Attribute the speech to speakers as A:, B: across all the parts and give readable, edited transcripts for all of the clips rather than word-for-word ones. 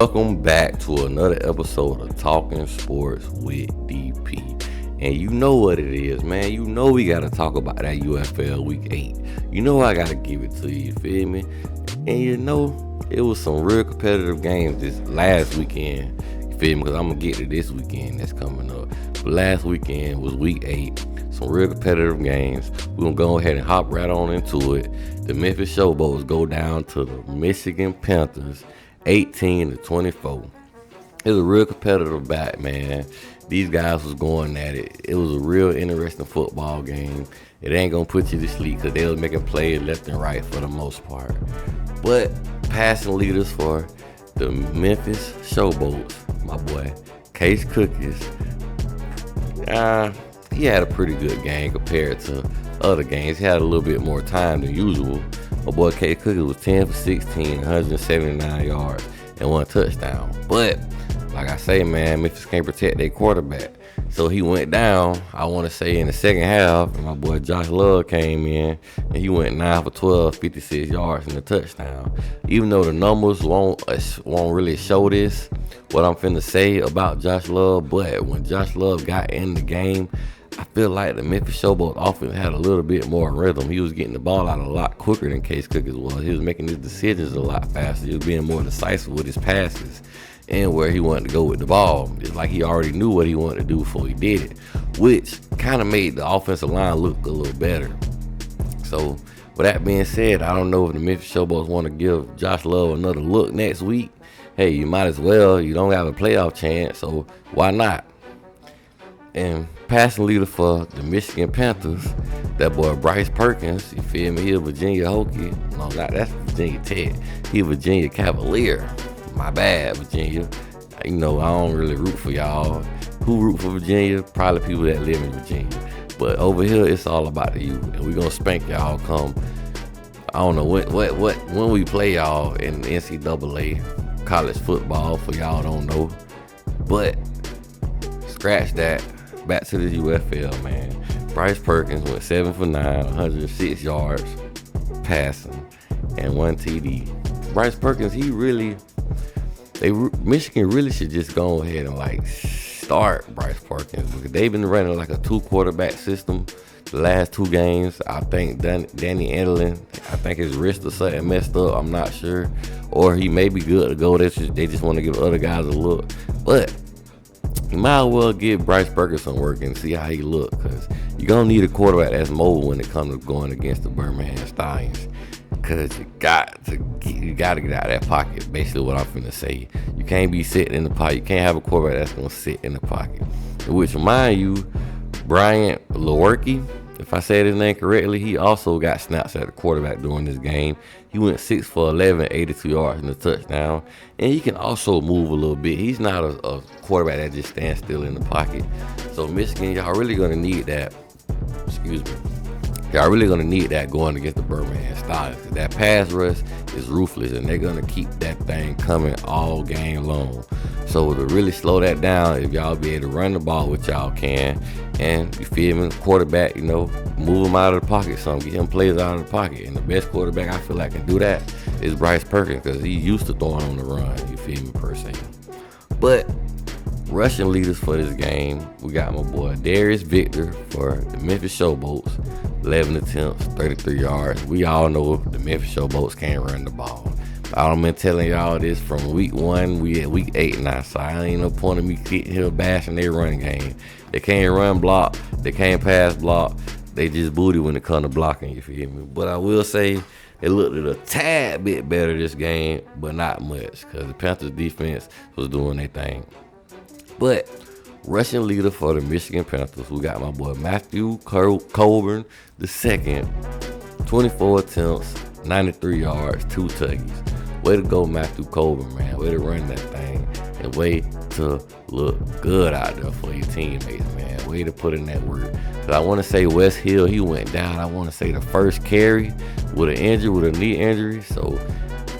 A: Welcome back to another episode of Talking Sports with DP. And you know what it is, man. You know we got to talk about that UFL Week 8. You know I got to give it to you, feel me? And you know, it was some real competitive games this last weekend, you feel me? Because I'm going to get to this weekend that's coming up. But last weekend was Week 8. Some real competitive games. We're going to go ahead and hop right on into it. The Memphis Showboats go down to the Michigan Panthers 18-24. It was a real competitive bat, man. These guys was going at it. It was a real interesting football game. It ain't gonna put you to sleep because they was making plays left and right for the most part. But passing leaders for the Memphis Showboats, my boy Case Cookies, he had a pretty good game compared to other games. He had a little bit more time than usual. My boy Case Cookies was 10 for 16, 179 yards, and 1 touchdown. But like I say, man, Memphis can't protect their quarterback. So he went down, I want to say, in the second half, and my boy Josh Love came in, and he went 9 for 12, 56 yards, and a touchdown. Even though the numbers won't really show this, what I'm finna say about Josh Love, but when Josh Love got in the game, I feel like the Memphis Showboat offense had a little bit more rhythm. He was getting the ball out a lot quicker than Case Cookies was. He was making his decisions a lot faster. He was being more decisive with his passes and where he wanted to go with the ball. It's like he already knew what he wanted to do before he did it, which kind of made the offensive line look a little better. So with that being said, I don't know if the Memphis Showboats want to give Josh Love another look next week. Hey, you might as well. You don't have a playoff chance, so why not? And passing leader for the Michigan Panthers, that boy Bryce Perkins, you feel me? He a Virginia Hokie. No, that's Virginia Tech. He a Virginia Cavalier. My bad, Virginia. You know, I don't really root for y'all. Who root for Virginia? Probably people that live in Virginia. But over here, it's all about the youth. And we're going to spank y'all come, I don't know, when we play y'all in NCAA college football, for y'all don't know. But scratch that. Back to the UFL, man. Bryce Perkins went 7 for 9, 106 yards passing, and 1 TD. Bryce Perkins, Michigan really should just go ahead and start Bryce Perkins, because they've been running like a 2-quarterback system the last 2 games. I think Danny Edelin, I think his wrist or something messed up. I'm not sure, or he may be good to go. They just want to give other guys a look, but you might as well give Bryce Perkins some work and see how he look, because you're going to need a quarterback that's mobile when it comes to going against the Birmingham Stallions, because you got to get out of that pocket, basically what I'm finna say. You can't be sitting in the pocket. You can't have a quarterback that's going to sit in the pocket. Which, remind you, Bryant Lewerke, if I said his name correctly, he also got snaps at the quarterback during this game. He went 6 for 11, 82 yards and a touchdown. And he can also move a little bit. He's not a quarterback that just stands still in the pocket. So Michigan, y'all really going to need that. Excuse me. Y'all really going to need that going against the Birmingham Stallions. That pass rush is ruthless, and they're going to keep that thing coming all game long. So to really slow that down, if y'all be able to run the ball, which y'all can, and you feel me, quarterback, move him out of the pocket some, get him plays out of the pocket. And the best quarterback I feel like can do that is Bryce Perkins, because he's used to throwing on the run, you feel me, per se. But rushing leaders for this game, we got my boy Darius Victor for the Memphis Showboats, 11 attempts, 33 yards. We all know the Memphis Showboats can't run the ball. I've been telling y'all this from week 1. We at week 8 now, so I ain't no point in me sitting here bashing their running game. They can't run block. They can't pass block. They just booty when it comes to blocking, you feel me? But I will say they looked a tad bit better this game, but not much, because the Panthers defense was doing their thing. But rushing leader for the Michigan Panthers, we got my boy Matthew Colburn II, 24 attempts, 93 yards, 2 tuggies. Way to go, Matthew Colburn, man. Way to run that thing, and way to look good out there for your teammates, man. Way to put in that work. Cause I want to say Wes Hill, he went down, I want to say the first carry with a knee injury. So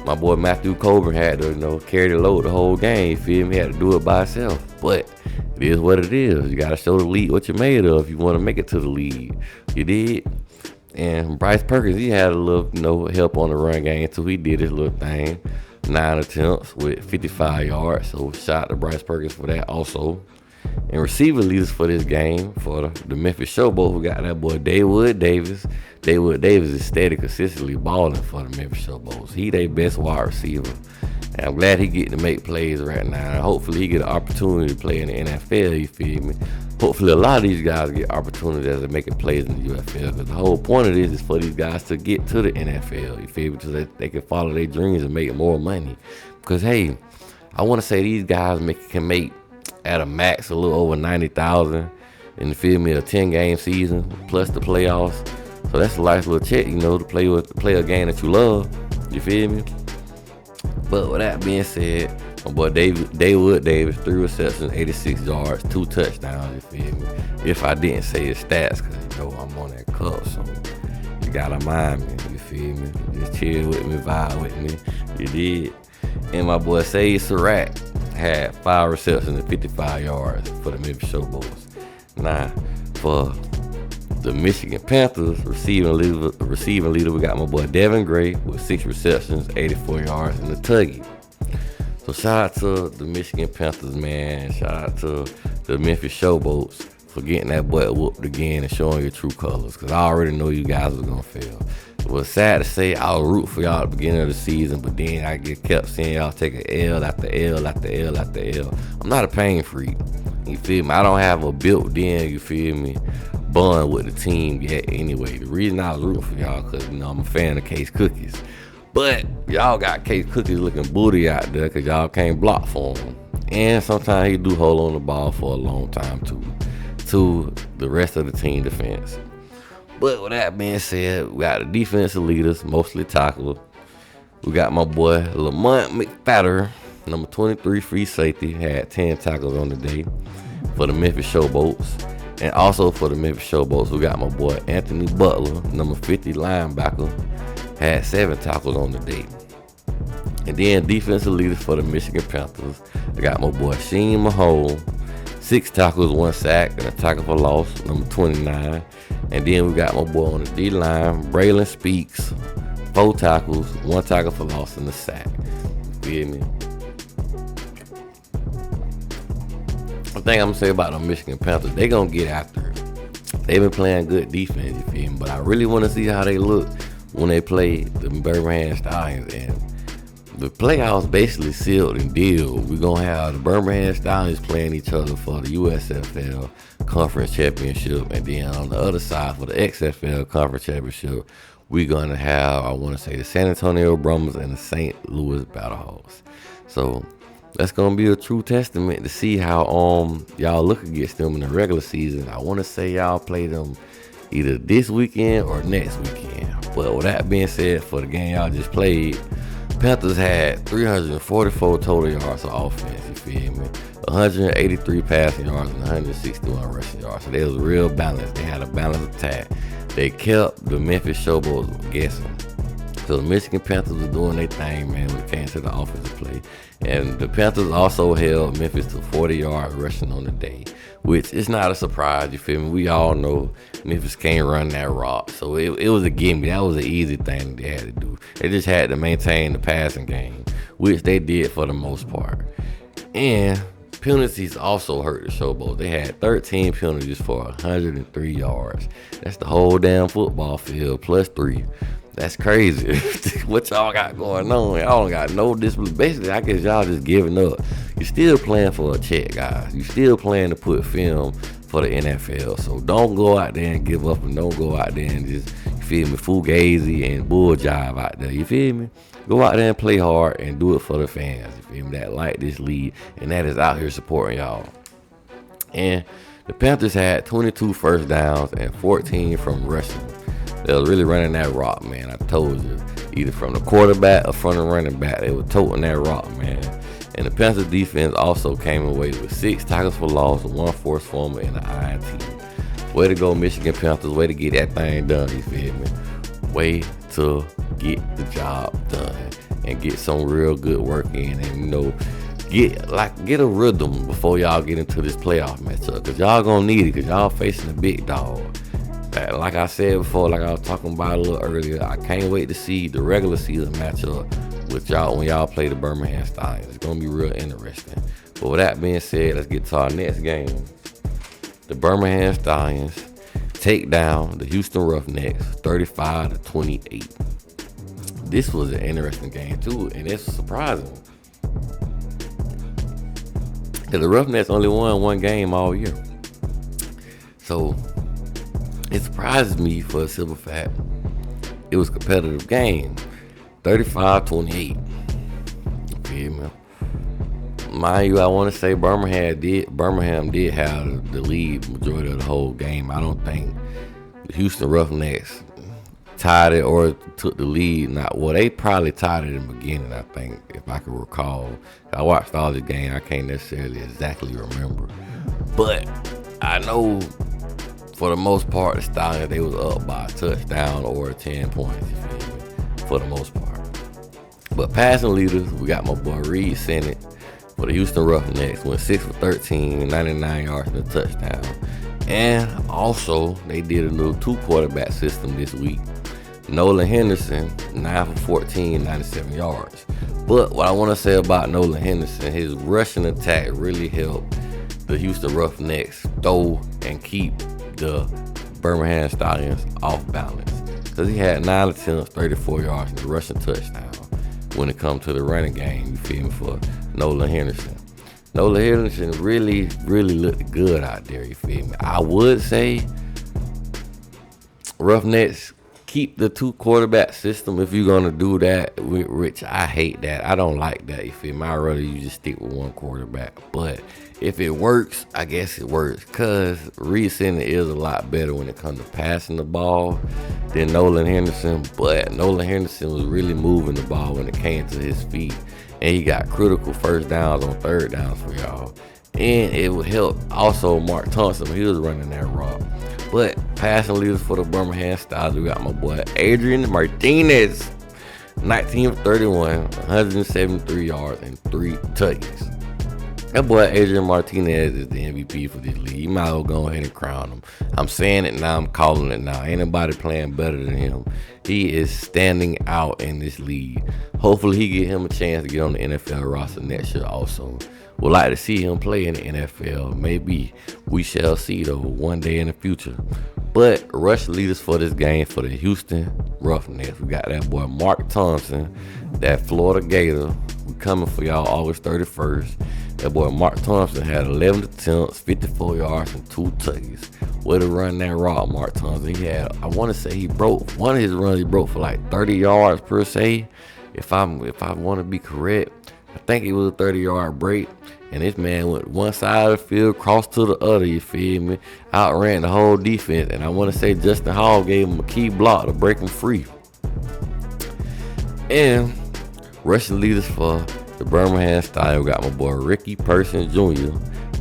A: my boy Matthew Colburn had to, carry the load the whole game. You feel me? He had to do it by himself. But it is what it is. You got to show the league what you're made of if you want to make it to the league. You did? And Bryce Perkins, he had a little, help on the run game too. He did his little thing. 9 attempts with 55 yards. So shout out to Bryce Perkins for that also. And receiver leaders for this game for the Memphis Showboat, who got that boy Dawood Davis. Dawood Davis is steady, consistently balling for the Memphis Showboats. He their best wide receiver. And I'm glad he getting to make plays right now. And hopefully he get an opportunity to play in the NFL, you feel me? Hopefully a lot of these guys get opportunities to making plays in the UFL. Because the whole point of this is for these guys to get to the NFL, you feel me? So that they can follow their dreams and make more money. Because, hey, I want to say these guys can make at a max a little over 90,000 in the feel me, a 10-game season plus the playoffs. So that's a nice little check, you know, to play a game that you love. You feel me? But with that being said, my boy Dawood Davis, 3 receptions, 86 yards, 2 touchdowns. You feel me? If I didn't say his stats, cause you know I'm on that cup, so you gotta mind me. You feel me? Just chill with me, vibe with me. You did. And my boy Sage Surratt had 5 receptions and 55 yards for the Memphis Showboats. Now, for the Michigan Panthers receiving leader, we got my boy Devin Gray with 6 receptions, 84 yards, and a tuggy. So shout out to the Michigan Panthers, man. Shout out to the Memphis Showboats for getting that butt whooped again and showing your true colors. Because I already know you guys was going to fail. It was sad to say I was rooting for y'all at the beginning of the season, but then I kept seeing y'all take an L after L after L after L. I'm not a pain freak. You feel me? I don't have a built-in, you feel me, bond with the team yet anyway. The reason I was rooting for y'all, because, you know, I'm a fan of Case Cookies. But y'all got Case Cookies looking booty out there because y'all can't block for him. And sometimes he do hold on the ball for a long time, too, to the rest of the team defense. But with that being said, we got the defensive leaders, mostly tackle. We got my boy Lamont McFadder, number 23 free safety, had 10 tackles on the day for the Memphis Showboats. And also for the Memphis Showboats, we got my boy Anthony Butler, number 50 linebacker, had 7 tackles on the day. And then defensive leaders for the Michigan Panthers, I got my boy Sheen Mahone, 6 tackles, 1 sack, and a tackle for loss, number 29. And then we got my boy on the D-line, Braylon Speaks, 4 tackles, 1 tackle for loss, and a sack. You feel me? The thing I'm gonna say about the Michigan Panthers, they gonna get after it. They've been playing good defense, you feel me? But I really want to see how they look when they play the Birmingham Stallions. And the playoffs basically sealed and deal. We're gonna have the Birmingham Stallions playing each other for the USFL Conference Championship, and then on the other side for the XFL Conference Championship, we're gonna have, I want to say, the San Antonio Brahmas and the St. Louis Battlehawks. So that's gonna be a true testament to see how y'all look against them in the regular season. I want to say y'all play them either this weekend or next weekend. But with that being said, for the game y'all just played, Panthers had 344 total yards of offense, you feel me? 183 passing yards and 161 rushing yards. So they was real balanced. They had a balanced attack. They kept the Memphis Showboats guessing. So the Michigan Panthers was doing their thing, man, when it came to the offensive play. And the Panthers also held Memphis to 40 yards rushing on the day, which is not a surprise, you feel me? We all know Memphis can't run that rock. So it was a gimme. That was an easy thing they had to do. They just had to maintain the passing game, which they did for the most part. And penalties also hurt the Showboats. They had 13 penalties for 103 yards. That's the whole damn football field plus 3. That's crazy. What y'all got going on? Y'all don't got no discipline. Basically, I guess y'all just giving up. You're still playing for a check, guys. You still playing to put film for the NFL. So don't go out there and give up, and don't go out there and just, you feel me, fugazi and bull jive out there. You feel me? Go out there and play hard and do it for the fans. You feel me? That like this league and that is out here supporting y'all. And the Panthers had 22 first downs and 14 from rushing. They was really running that rock, man. I told you. Either from the quarterback or from the running back. They were toting that rock, man. And the Panthers defense also came away with 6 tackles for loss, 1 forced fumble, and an INT. Way to go, Michigan Panthers. Way to get that thing done, you feel me? Way to get the job done and get some real good work in, and, you know, get a rhythm before y'all get into this playoff matchup. Because y'all going to need it, because y'all facing a big dog. Like I said before, like I was talking about a little earlier, I can't wait to see the regular season matchup with y'all when y'all play the Birmingham Stallions. It's gonna be real interesting. But with that being said, let's get to our next game. The Birmingham Stallions take down the Houston Roughnecks 35-28. This was an interesting game too, and it's surprising. Because the Roughnecks only won one game all year. So it surprises me for a simple fact. It was a competitive game. 35-28. You feel me? Mind you, I want to say Birmingham did have the lead majority of the whole game. I don't think the Houston Roughnecks tied it or took the lead. They probably tied it in the beginning, I think, if I can recall. I watched all the game. I can't necessarily exactly remember. But I know for the most part, the Stallions, they was up by a touchdown or 10 points, you feel me? For the most part. But passing leaders, we got my boy Reed Sennett for the Houston Roughnecks, went 6 for 13, 99 yards and a touchdown. And also, they did a little 2-quarterback system this week. Nolan Henderson, 9 for 14, 97 yards. But what I want to say about Nolan Henderson, his rushing attack really helped the Houston Roughnecks throw and keep the Birmingham Stallions off balance. Because he had 9 attempts, 34 yards, and a rushing touchdown when it comes to the running game, you feel me, for Nolan Henderson. Nolan Henderson really, really looked good out there, you feel me. I would say Roughnecks keep the 2-quarterback system if you're going to do that, which I hate that. I don't like that, you feel me. I'd rather you just stick with 1 quarterback. But if it works, I guess it works. Because Reed Sennett is a lot better when it comes to passing the ball than Nolan Henderson. But Nolan Henderson was really moving the ball when it came to his feet. And he got critical first downs on third downs for y'all. And it would help also Mark Thompson when he was running that rock. But passing leaders for the Birmingham Stallions, we got my boy Adrian Martinez, 19 for 31, 173 yards, and 3 touchdowns. That boy Adrian Martinez is the MVP for this league. You might as well go ahead and crown him. I'm saying it now. I'm calling it now. Ain't nobody playing better than him. He is standing out in this league. Hopefully he get him a chance to get on the NFL roster next year also. Would like to see him play in the NFL. Maybe we shall see though one day in the future. But rush leaders for this game for the Houston Roughnecks. We got that boy Mark Thompson, that Florida Gator. We coming for y'all August 31st. That boy Mark Thompson had 11 attempts, 54 yards, and 2 touchdowns. Way to run that rock, Mark Thompson. He had, I want to say he broke, one of his runs he broke for like 30 yards per se. If I want to be correct, I think it was a 30-yard break. And this man went one side of the field, crossed to the other, you feel me? Outran the whole defense. And I want to say Justin Hall gave him a key block to break him free. And rushing leaders for the Birmingham Stallions, got my boy Ricky Person Jr.,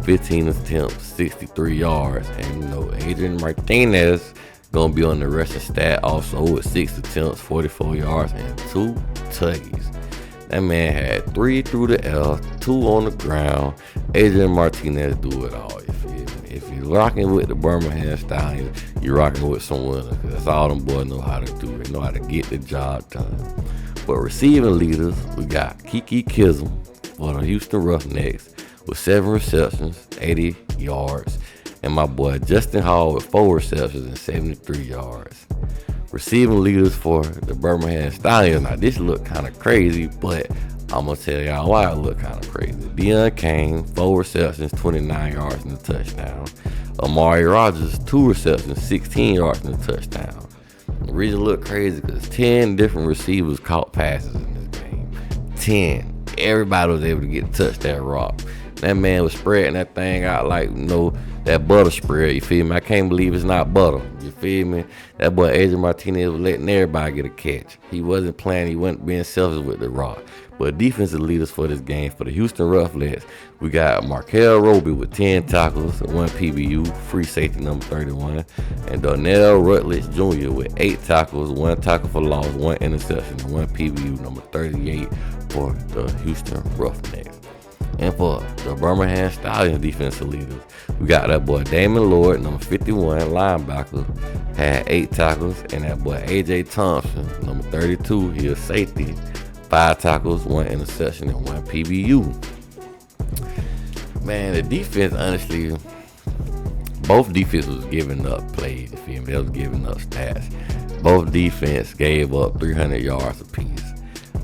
A: 15 attempts, 63 yards. And you know, Adrian Martinez gonna be on the rushing stat also with 6 attempts, 44 yards, and 2 touchdowns. That man had 3 through the air, 2 on the ground. Adrian Martinez do it all, you feel me? If you're rocking with the Birmingham Stallions, you're rocking with some winners. Because that's all them boys know how to do. They know how to get the job done. But receiving leaders, we got Kiki Kism for the Houston Roughnecks with 7 receptions, 80 yards. And my boy Justin Hall with 4 receptions and 73 yards. Receiving leaders for the Birmingham Stallions. Now this look kind of crazy, but I'm gonna tell y'all why it look kind of crazy. Deion Kane, 4 receptions, 29 yards and a touchdown. Amari Rogers, 2 receptions, 16 yards and a touchdown. The reason it look crazy because 10 different receivers caught passes in this game. 10. Everybody was able to get to touch that rock. That man was spreading that thing out like, you know, that butter spread, you feel me? I can't believe it's not butter, you feel me? That boy Adrian Martinez was letting everybody get a catch. He wasn't playing, he wasn't being selfish with the rock. But defensive leaders for this game, for the Houston Roughnecks, we got Markel Roby with 10 tackles, 1 PBU, free safety number 31, and Donnell Rutledge Jr. with 8 tackles, 1 tackle for loss, 1 interception, 1 PBU number 38 for the Houston Roughnecks. And for the Birmingham Stallions defensive leaders, we got that boy Damon Lord, number 51, linebacker, had 8 tackles, and that boy AJ Thompson, number 32, he a safety, 5 tackles, 1 interception, and 1 PBU. Man, the defense, honestly, both defenses was giving up plays. You feel me? They was giving up stats. Both defense gave up 300 yards apiece.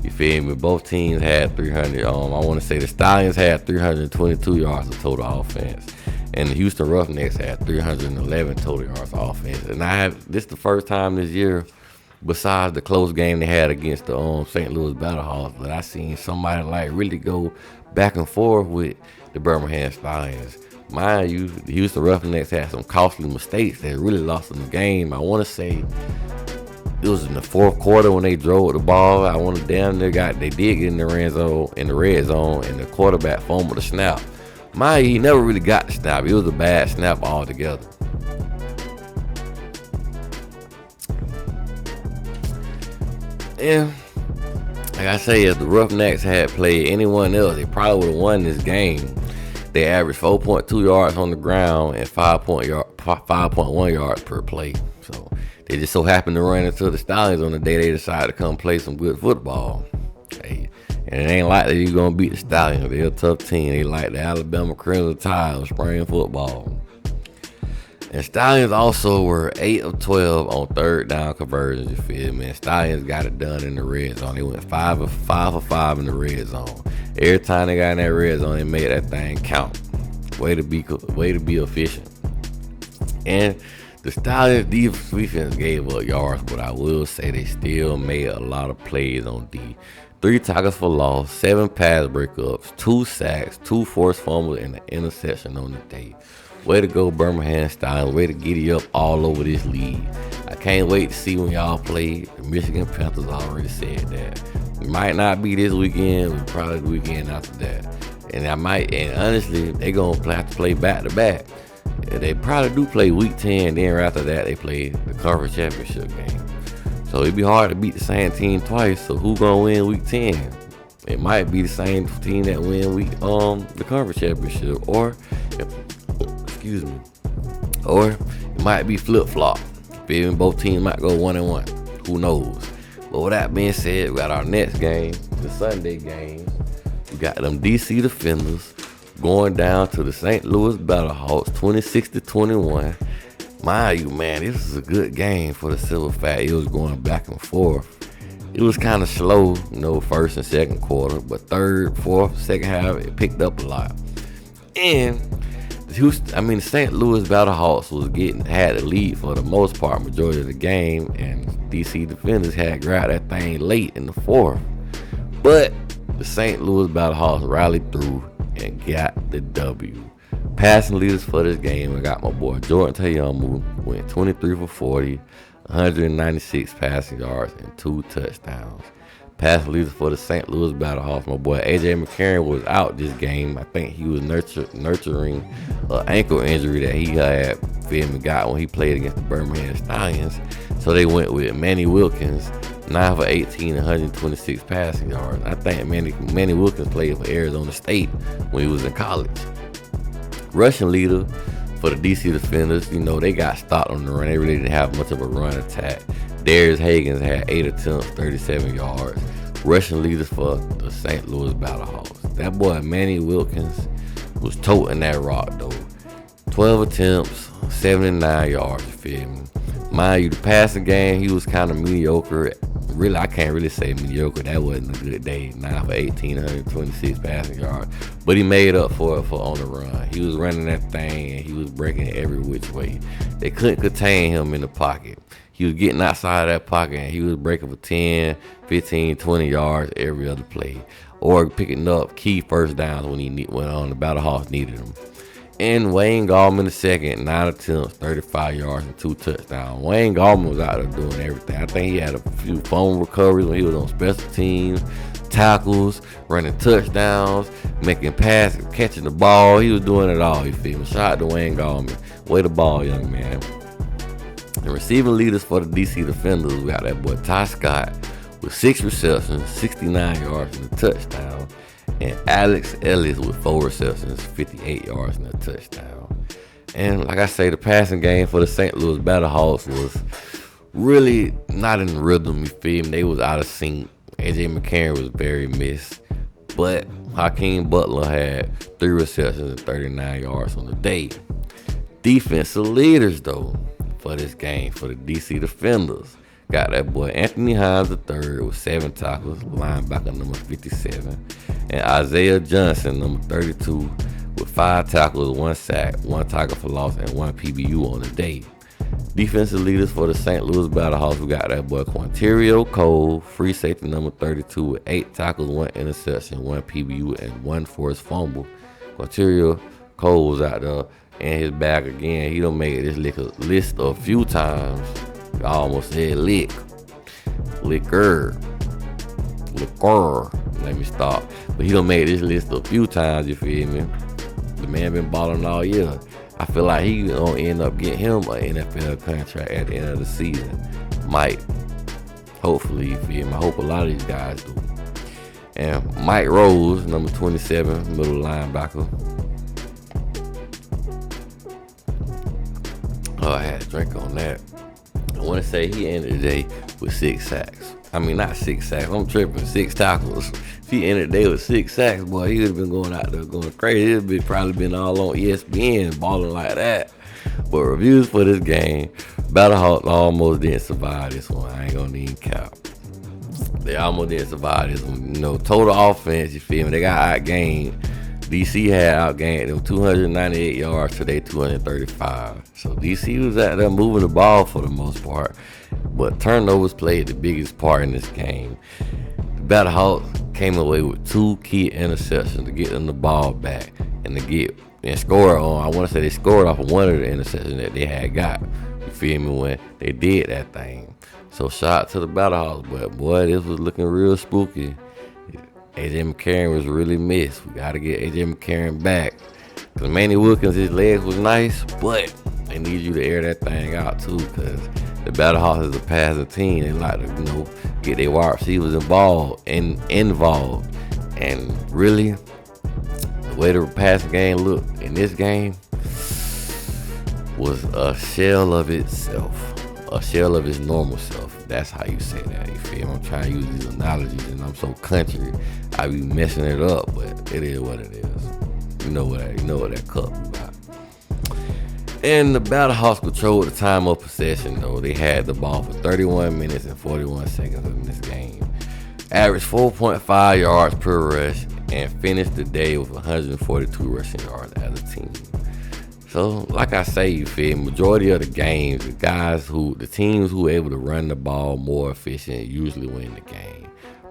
A: You feel me? Both teams had 300. I want to say the Stallions had 322 yards of total offense, and the Houston Roughnecks had 311 total yards of offense. And this the first time this year, besides the close game they had against the St. Louis Battlehawks, that I seen somebody like really go back and forth with the Birmingham Stallions. Mind you, the Houston Roughnecks had some costly mistakes that really lost them the game. I want to say it was in the fourth quarter when they drove the ball. I want to they did get in the red zone, and the quarterback fumbled the snap. Mind you, he never really got the snap. It was a bad snap altogether. And like I say, if the Roughnecks had played anyone else, they probably would have won this game. They averaged 4.2 yards on the ground and 5.1 yards per play. So they just so happened to run into the Stallions on the day they decided to come play some good football. Hey, and it ain't likely you're going to beat the Stallions. They're a tough team. They like the Alabama Crimson Tide of spring football. And Stallions also were 8 of 12 on third down conversions, you feel me? And Stallions got it done in the red zone. They went 5 of 5 in the red zone. Every time they got in that red zone, they made that thing count. Way to be efficient. And the Stallions defense gave up yards, but I will say they still made a lot of plays on D. 3 tackles for loss, 7 pass breakups, 2 sacks, 2 forced fumbles, and an interception on the day. Way to go, Birmingham Stallions. Way to giddy up all over this league. I can't wait to see when y'all play. The Michigan Panthers already said that. It might not be this weekend, but probably the weekend after that. And honestly, they're going to have to play back-to-back. They probably do play week 10, then right after that, they play the conference championship game. So it'd be hard to beat the same team twice. So who's going to win week 10? It might be the same team that win the conference championship, or it might be flip-flop. Both teams might go 1-1. Who knows? But with that being said, we got our next game, the Sunday games. We got them DC Defenders going down to the St. Louis Battlehawks, 26-21. Mind you, man, this is a good game for the Silver Fat. It was going back and forth. It was kind of slow, first and second quarter, but third, fourth, second half, it picked up a lot. And the St. Louis Battlehawks had the lead for the most part, majority of the game, and DC Defenders had grabbed that thing late in the fourth. But the St. Louis Battlehawks rallied through and got the W. Passing leaders for this game, I got my boy Jordan Tayamu, went 23 for 40, 196 passing yards, and 2 touchdowns. Passing leaders for the St. Louis Battlehawks, my boy AJ McCarron was out this game. I think he was nurturing an ankle injury that he got when he played against the Birmingham Stallions. So they went with Manny Wilkins, 9 for 18, 126 passing yards. I think Manny Wilkins played for Arizona State when he was in college. Rushing leader for the DC Defenders, they got stopped on the run. They really didn't have much of a run attack. Darius Higgins had 8 attempts, 37 yards. Rushing leaders for the St. Louis Battlehawks. That boy Manny Wilkins was toting that rock though. 12 attempts, 79 yards, you feel me? Mind you, the passing game, he was kind of mediocre. Really, I can't really say mediocre. That wasn't a good day. 9 for 18, 126 passing yards. But he made up for it on the run. He was running that thing and he was breaking it every which way. They couldn't contain him in the pocket. He was getting outside of that pocket and he was breaking for 10, 15, 20 yards every other play. Or picking up key first downs when the Battlehawks needed him. And Wayne Gallman II, 9 attempts, 35 yards, and 2 touchdowns. Wayne Gallman was out there doing everything. I think he had a few fumble recoveries when he was on special teams, tackles, running touchdowns, making passes, catching the ball. He was doing it all, you feel me? Shout out to Wayne Gallman. Way the ball, young man. The receiving leaders for the DC Defenders, we got that boy Ty Scott with 6 receptions, 69 yards, and a touchdown. And Alex Ellis with 4 receptions, 58 yards and a touchdown. And like I say, the passing game for the St. Louis Battlehawks was really not in rhythm, you feel me? They was out of sync. AJ McCarron was very missed. But Hakeem Butler had 3 receptions and 39 yards on the day. Defensive leaders, though, for this game, for the DC Defenders, got that boy Anthony Hines III with 7 tackles, linebacker number 57, and Isaiah Johnson, number 32, with 5 tackles, 1 sack, 1 tackle for loss, and 1 PBU on the day. Defensive leaders for the St. Louis Battlehawks, we got that boy Quantario Cole, free safety number 32, with 8 tackles, 1 interception, 1 PBU, and 1 forced fumble. Quantario Cole was out there in his bag again. He done made this list a few times. I almost said liquor. Let me stop. But he done made this list a few times, you feel me? The man been balling all year. I feel like he gonna end up getting him an NFL contract at the end of the season. Might. Hopefully, you feel me? I hope a lot of these guys do. And Mike Rose, number 27, middle linebacker. Oh, I had a drink on that. I want to say he ended the day with 6 sacks. I mean, not 6 sacks. I'm tripping. 6 tackles. If he ended the day with 6 sacks, boy, he would have been going out there going crazy. He'd probably been all on ESPN balling like that. But reviews for this game, Battlehawks almost didn't survive this one. I ain't gonna even count. They almost didn't survive this one. You know, total offense, you feel me? They got outgained. DC had outgained them 298 yards to their 235. So DC was out there moving the ball for the most part. But turnovers played the biggest part in this game. The Battlehawks came away with 2 key interceptions to get them the ball back and score on. I want to say they scored off of one of the interceptions that they had got. You feel me? When they did that thing. So shout out to the Battlehawks, but boy, this was looking real spooky. AJ McCarron was really missed. We got to get AJ McCarron back. Because Manny Wilkins, his legs was nice, but they need you to air that thing out too, because the Battlehawks is a passing team. They like to, get their wide receivers involved. And really, the way the passing game looked in this game was a shell of itself. A shell of its normal self. That's how you say that, you feel me? I'm trying to use these analogies and I'm so country, I be messing it up, but it is what it is. You know what that cup about. And the Battlehawks controlled the time of possession, though. They had the ball for 31 minutes and 41 seconds in this game. Averaged 4.5 yards per rush and finished the day with 142 rushing yards as a team. So, like I say, you feel majority of the games, the teams who are able to run the ball more efficient usually win the game.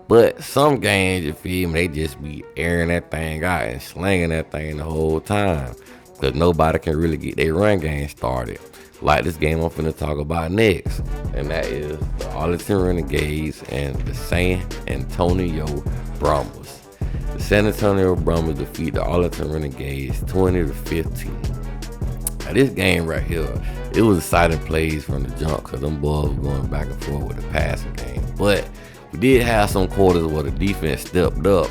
A: But some games, you feel me, they just be airing that thing out and slinging that thing the whole time. Because nobody can really get their run game started. Like this game I'm finna talk about next. And that is the Arlington Renegades and the San Antonio Brahmas. The San Antonio Brahmas defeat the Arlington Renegades 20-15. Now this game right here, it was exciting plays from the jump because them boys were going back and forth with the passing game. But we did have some quarters where the defense stepped up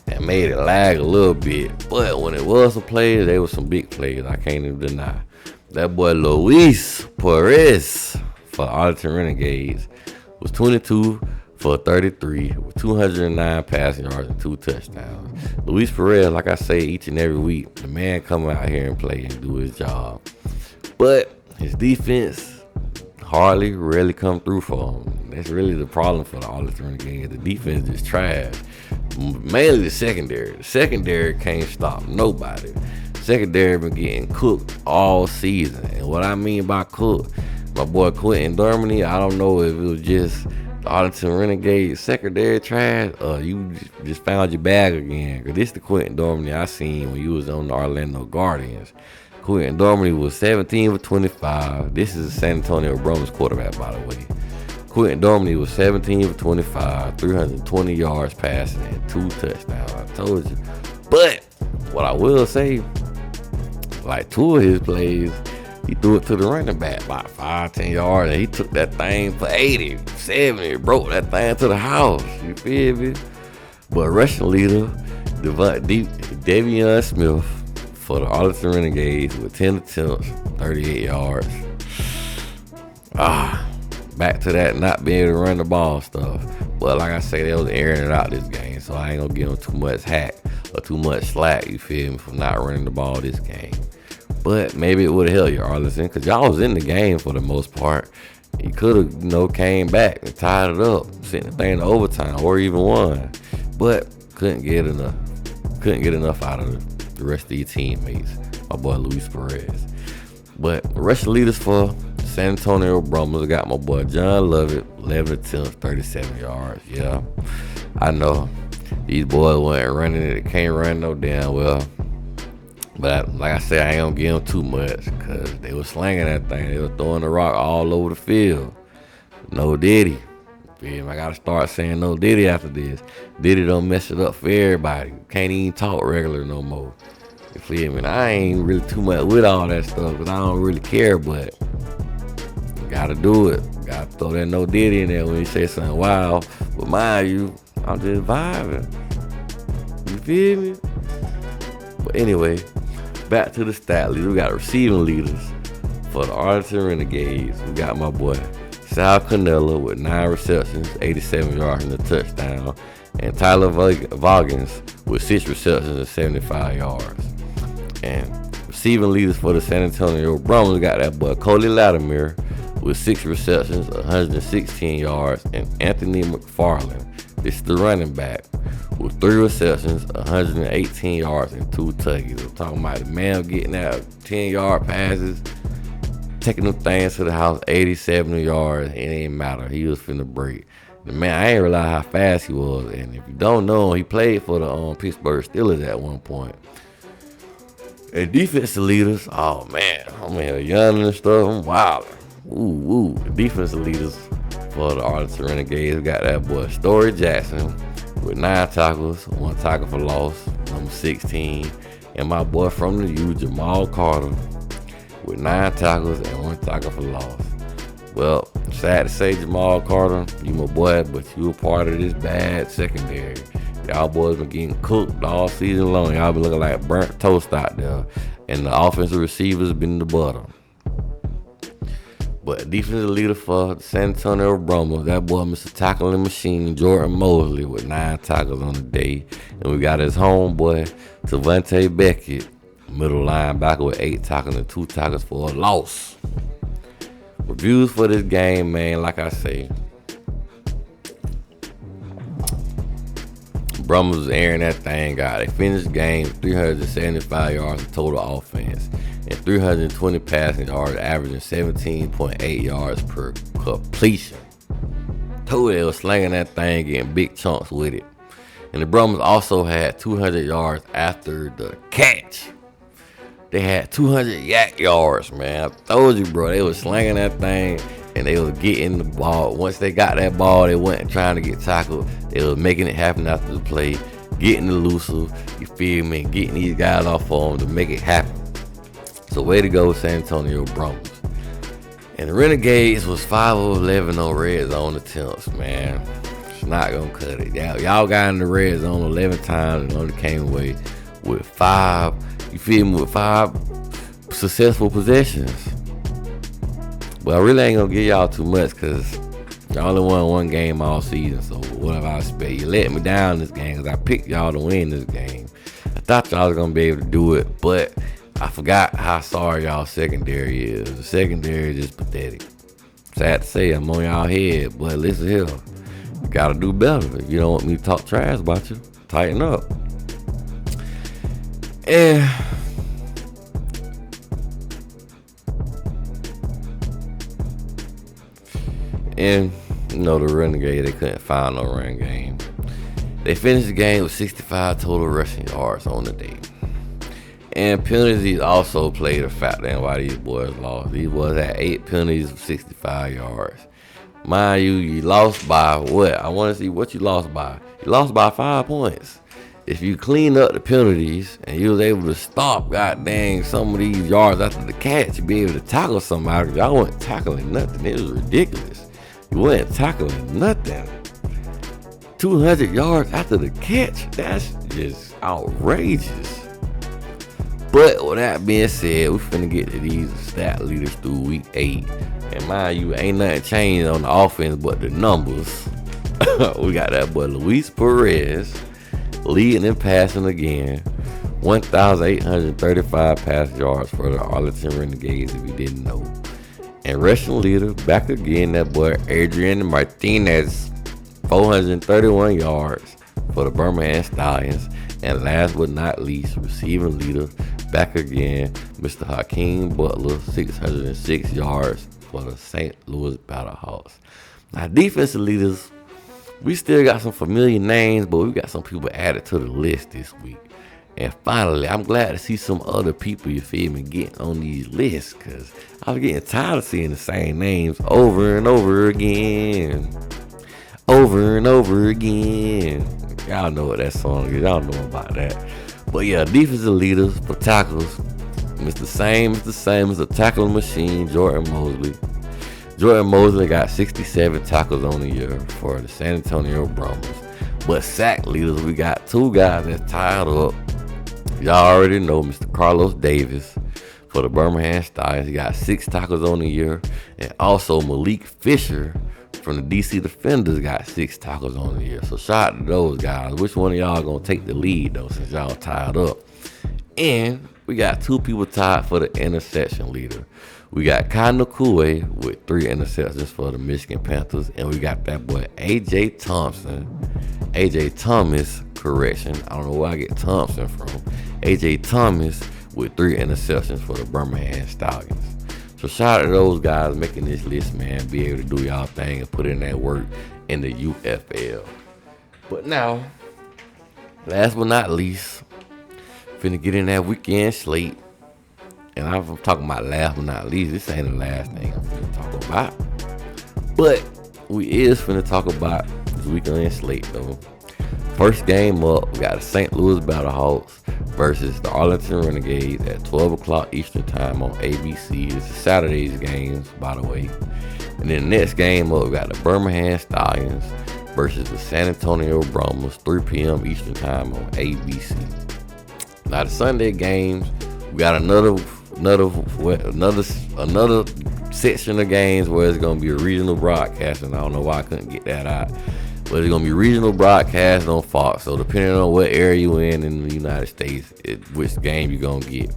A: and made it lag a little bit. But when it was some plays, they were some big plays. I can't even deny. That boy Luis Perez for Arlington Renegades was 22 for 33 with 209 passing yards and 2 touchdowns. Luis Perez, like I say each and every week, the man come out here and play and do his job. But his defense rarely come through for him. That's really the problem for the Arlington Renegades. The defense is trash. Mainly the secondary. The secondary can't stop nobody. Secondary been getting cooked all season. And what I mean by cooked, my boy Quentin Dormany, I don't know if it was just the Arlington Renegades secondary trash, you just found your bag again. Cause this the Quentin Dormany I seen when you was on the Orlando Guardians. Quentin Dormany was 17 for 25. This is the San Antonio Brahmas quarterback, by the way. Quentin Dormany was 17 for 25, 320 yards passing, and 2 touchdowns. I told you. But what I will say, like 2 of his plays, he threw it to the running back about 5-10 yards, and he took that thing for 80, 70, broke that thing to the house. You feel me? But rushing leader, Davion Smith for the Arlington Renegades with 10 attempts, 38 yards. Back to that not being able to run the ball stuff. But like I say, they was airing it out this game, so I ain't gonna give them too much hack or too much slack, you feel me, for not running the ball this game. But maybe it would have helped you, Arlington, because y'all was in the game for the most part. You could have, came back and tied it up, sent the thing to overtime, or even won. But couldn't get enough. Couldn't get enough out of the rest of your teammates. My boy Luis Perez. But the rest of the leaders for San Antonio Brumers, I got my boy John Lovett, 11 attempts, 37 yards. Yeah, I know. These boys weren't running it. They can't run no damn well. But like I said, I ain't gonna give them too much because they were slinging that thing. They were throwing the rock all over the field. No Diddy. I gotta start saying no Diddy after this. Diddy don't mess it up for everybody. Can't even talk regular no more. You feel me? And I ain't really too much with all that stuff because I don't really care, but you gotta do it. Gotta throw that no Diddy in there when you say something wild. But mind you, I'm just vibing. You feel me? But anyway, back to the stat leader. We got receiving leaders for the Arlington Renegades. We got my boy Sal Cannella with 9 receptions, 87 yards and a touchdown, and Tyler Voggins with 6 receptions and 75 yards. And receiving leaders for the San Antonio Brumers, we got that boy Coley Latimer with 6 receptions, 116 yards, and Anthony McFarland, this is the running back, with 3 receptions, 118 yards, and 2 touchdowns. I'm talking about the man getting out 10-yard passes, taking them things to the house, 87 yards. It ain't matter. He was finna break. The man, I ain't realize how fast he was. And if you don't know him, he played for the Pittsburgh Steelers at one point. And defensive leaders, oh man, I'm here young and stuff. I'm wild. Ooh. Defensive leaders for the Arlington Renegades, we got that boy Story Jackson with 9 tackles, 1 tackle for loss, number 16. And my boy from the U, Jamal Carter, with 9 tackles and 1 tackle for loss. Well, sad to say, Jamal Carter, you my boy, but you a part of this bad secondary. Y'all boys been getting cooked all season long. Y'all been looking like burnt toast out there. And the offensive receivers been the bottom. But defensive leader for the San Antonio Brumers, that boy Mr. Tackling Machine, Jordan Mosley, with 9 tackles on the day. And we got his homeboy, Tavante Beckett, middle linebacker, with 8 tackles and 2 tackles for a loss. Reviews for this game, man, like I say, Brumers was airing that thing out. They finished the game with 375 yards of total offense and 320 passing yards, averaging 17.8 yards per completion. They was slinging that thing, getting big chunks with it. And the Brumers also had 200 yards after the catch. They had 200 yak yards, man. I told you, bro. They was slinging that thing, and they was getting the ball. Once they got that ball, they wasn't trying to get tackled. They was making it happen after the play, getting the looser, you feel me, getting these guys off of them to make it happen. So way to go, San Antonio Brumers. And the Renegades was 5 of 11 on red zone attempts, man. It's not going to cut it. Y'all got in the red zone 11 times and only came away with 5, you feel me, with 5 successful possessions. But I really ain't gonna give y'all too much because y'all only won 1 game all season. So whatever I expect, you let me down this game because I picked y'all to win this game. I thought y'all was gonna be able to do it, but I forgot how sorry y'all secondary is. The secondary is just pathetic. Sad to say, I'm on y'all head, but listen here, you gotta do better. If you don't want me to talk trash about you, tighten up. And you know, the Renegade, they couldn't find no run game. They finished the game with 65 total rushing yards on the day. And penalties also played a factor in why these boys lost. These boys had 8 penalties of 65 yards. Mind you, you lost by what? I want to see what you lost by. You lost by 5 points. If you clean up the penalties and you was able to stop, god dang, some of these yards after the catch, you'd be able to tackle somebody. Y'all wasn't tackling nothing. It was ridiculous. You wasn't tackling nothing. 200 yards after the catch, that's just outrageous. But with that being said, we finna get to these stat leaders through week 8. And mind you, ain't nothing changed on the offense but the numbers. We got that boy Luis Perez leading and passing again. 1,835 pass yards for the Arlington Renegades, if you didn't know. And rushing leader, back again, that boy Adrian Martinez, 431 yards for the Birmingham Stallions. And last but not least, receiving leader, back again, Mr. Hakeem Butler, 606 yards for the St. Louis Battlehawks. Now, defensive leaders, we still got some familiar names, but we got some people added to the list this week. And finally, I'm glad to see some other people, you feel me, getting on these lists, because I was getting tired of seeing the same names over and over again. Over and over again. Y'all know what that song is. Y'all know about that. But yeah, defensive leaders for tackles, it's the same as the tackling machine, Jordan Mosley. Jordan Mosley got 67 tackles on the year for the San Antonio Brahmas. But sack leaders, we got two guys that's tied up. Y'all already know Mr. Carlos Davis for the Birmingham Stallions. He got 6 tackles on the year. And also Malik Fisher from the DC Defenders got 6 tackles on the year. So shout out to those guys. Which one of y'all gonna take the lead though, since y'all tied up? And we got 2 people tied for the interception leader. We got Kai Nakue with 3 interceptions for the Michigan Panthers. And we got that boy AJ Thomas, correction. I don't know where I get Thompson from. AJ Thomas with 3 interceptions for the Birmingham Stallions. So shout out to those guys making this list, man. Be able to do y'all thing and put in that work in the UFL. But now, last but not least, finna get in that weekend slate. And I'm talking about last but not least. This ain't the last thing I'm finna talk about. But we is finna talk about this weekend slate though. First game up, we got the St. Louis Battlehawks versus the Arlington Renegades at 12 o'clock Eastern Time on ABC. This is Saturday's games, by the way. And then the next game up, we got the Birmingham Stallions versus the San Antonio Brahmas, 3 p.m. Eastern Time on ABC. Now the Sunday games, we got another section of games where it's gonna be a regional broadcast, and I don't know why I couldn't get that out. But it's going to be regional broadcast on Fox. So depending on what area you in the United States, which game you're going to get.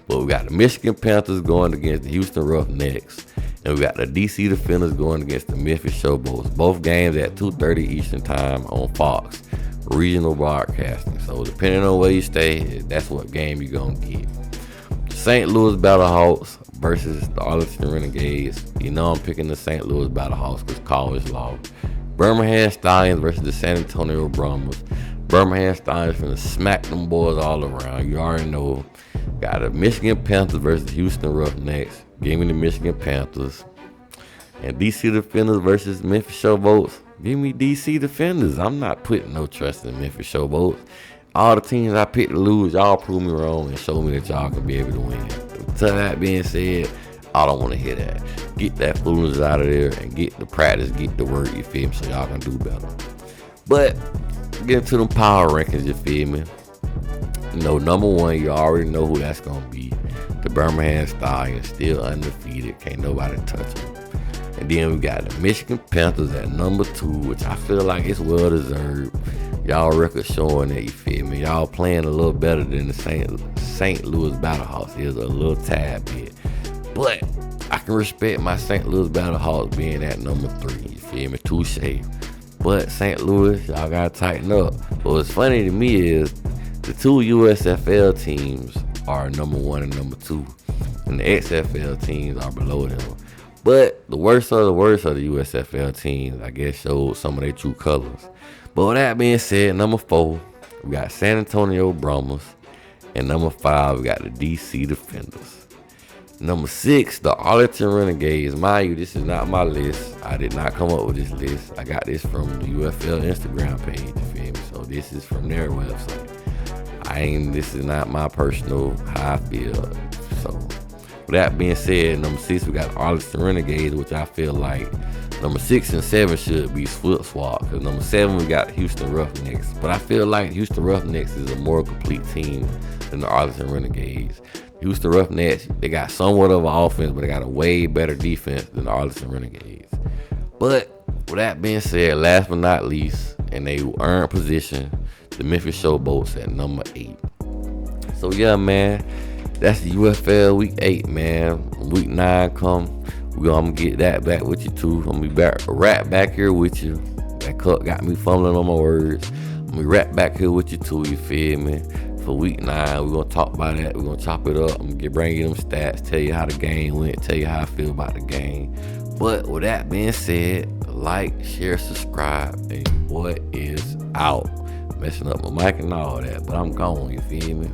A: But we got the Michigan Panthers going against the Houston Roughnecks. And we got the DC Defenders going against the Memphis Showboats. Both games at 2:30 Eastern Time on Fox. Regional broadcasting. So depending on where you stay, that's what game you're going to get. St. Louis Battlehawks versus the Arlington Renegades. You know I'm picking the St. Louis Battlehawks because college law. Birmingham Stallions versus the San Antonio Brahmas. Birmingham Stallions finna smack them boys all around. You already know. Got the Michigan Panthers versus Houston Roughnecks. Give me the Michigan Panthers. And DC Defenders versus Memphis Showboats. Give me DC Defenders. I'm not putting no trust in Memphis Showboats. All the teams I picked to lose, y'all prove me wrong and show me that y'all can be able to win. To that being said, I don't want to hear that. Get that foolishness out of there and get the practice, get the work, you feel me, so y'all can do better. But get into them power rankings, you feel me. You know, number 1, you already know who that's going to be. The Birmingham Stallions, still undefeated. Can't nobody touch them. And then we got the Michigan Panthers at number 2, which I feel like it's well deserved. Y'all record showing that, you feel me. Y'all playing a little better than the St. Louis Battlehawks is a little tad bit. But I can respect my St. Louis Battlehawks being at number 3. You feel me? Touche. But St. Louis, y'all gotta tighten up. But what's funny to me is the 2 USFL teams are number 1 and number 2. And the XFL teams are below them. But the worst of the USFL teams, I guess, showed some of their true colors. But with that being said, number 4, we got San Antonio Brahmas. And number 5, we got the DC Defenders. Number 6, the Arlington Renegades. Mind you, this is not my list. I did not come up with this list. I got this from the UFL Instagram page, you feel me? So this is from their website. This is not my personal how I feel. So with that being said, number 6, we got Arlington Renegades, which I feel like number 6 and 7 should be flip swap. Because number 7, we got Houston Roughnecks. But I feel like Houston Roughnecks is a more complete team than the Arlington Renegades. Houston Roughnecks, they got somewhat of an offense, but they got a way better defense than the Arlington Renegades. But With that being said, last but not least, and they earned position, the Memphis Showboats at number 8. So yeah, man, that's the UFL week 8, man. Week 9 come, I'm gonna get that back with you too. I'm gonna be right back here with you. That cut got me fumbling on my words. I'm gonna be right back here with you too, you feel me? For week 9, we're gonna talk about that. We're gonna chop it up. I'm gonna bring you them stats, tell you how the game went, tell you how I feel about the game. But with that being said, like, share, subscribe, and what is out? Messing up my mic and all that, but I'm gone, you feel me?